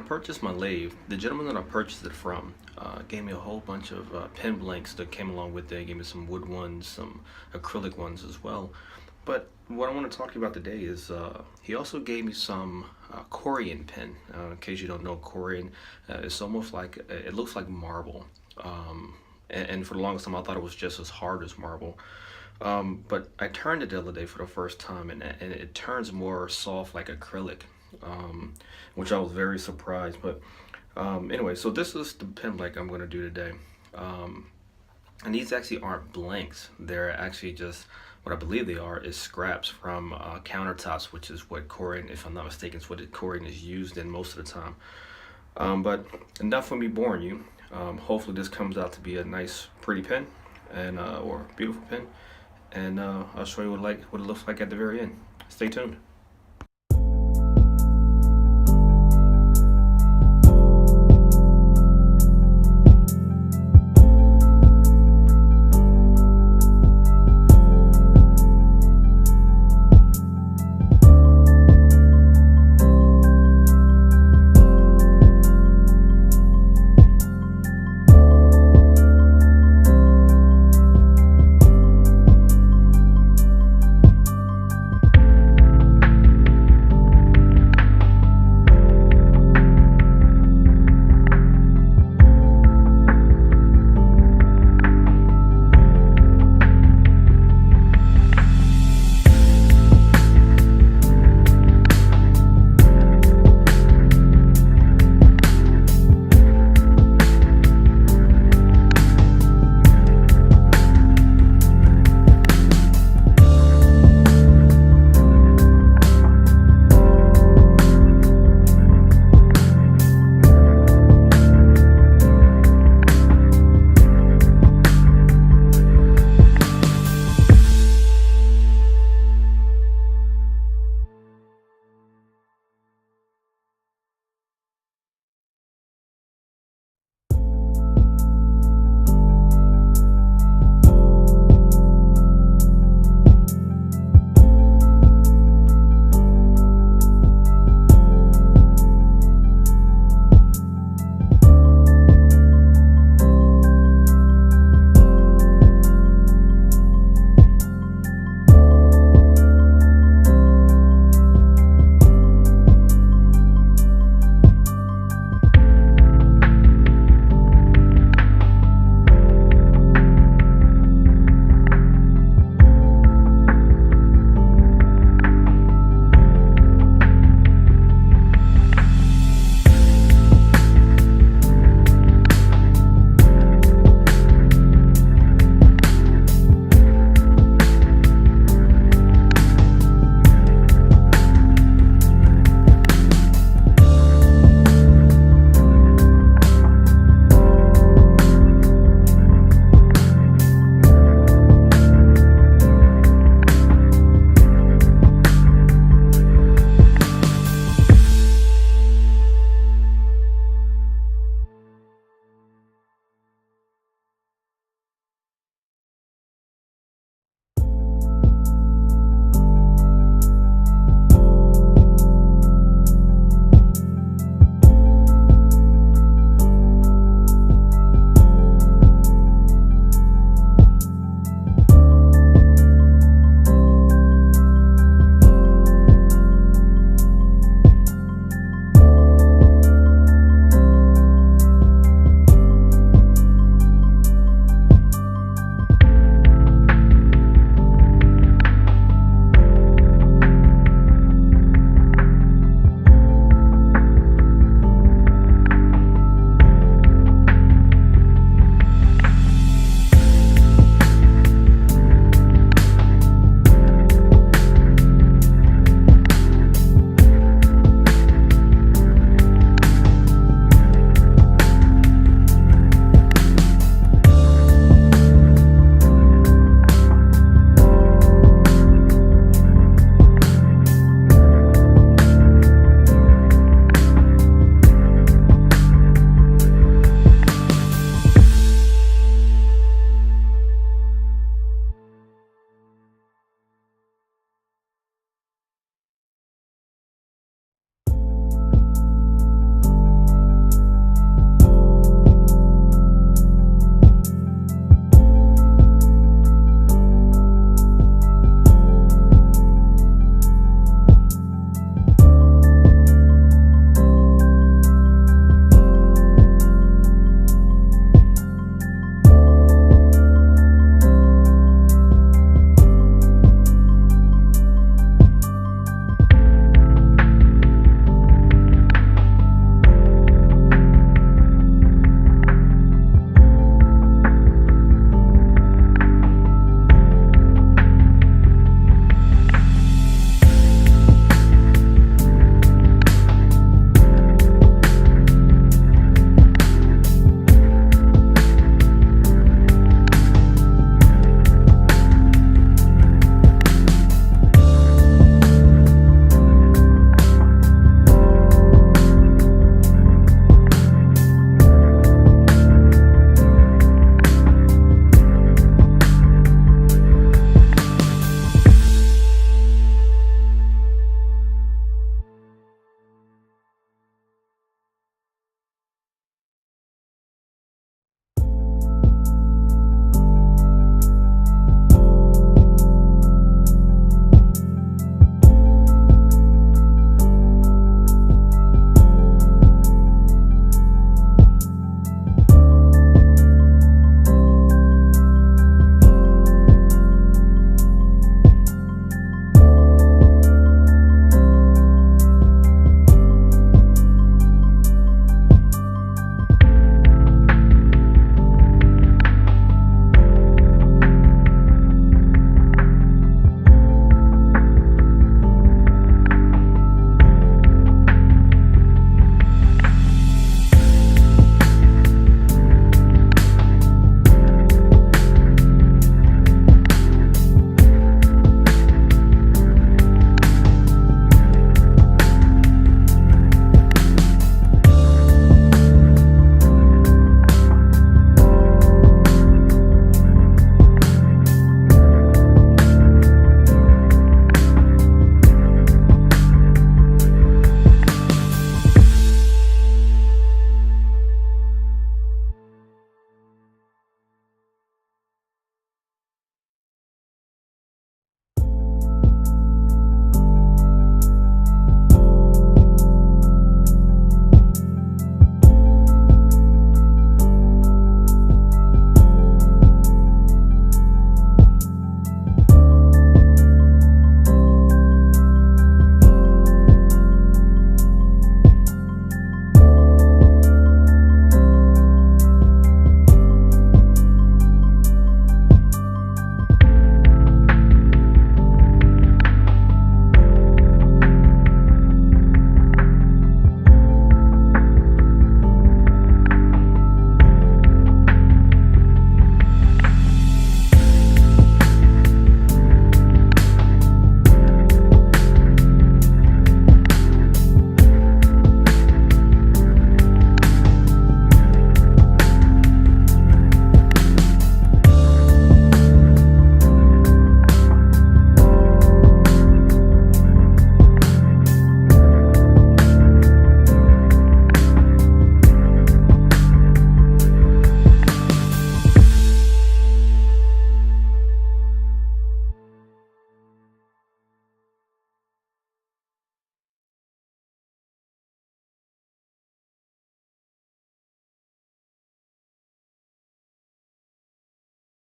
I purchased my lathe, the gentleman that I purchased it from gave me a whole bunch of pen blanks that came along with it. He gave me some wood ones, some acrylic ones as well. But what I want to talk to you about today is he also gave me some Corian pen. In case you don't know, Corian, it's almost like, it looks like marble. And for the longest time I thought it was just as hard as marble. But I turned it the other day for the first time, and it turns more soft like acrylic, which I was very surprised. But anyway, so this is the pen blank I'm going to do today. And these actually aren't blanks. They're actually just, what I believe they are is scraps from countertops, which is what Corian, if I'm not mistaken, is what Corian is used in most of the time. But enough for me boring you. Hopefully this comes out to be a nice, pretty pen, and or beautiful pen. And I'll show you what it looks like at the very end. Stay tuned.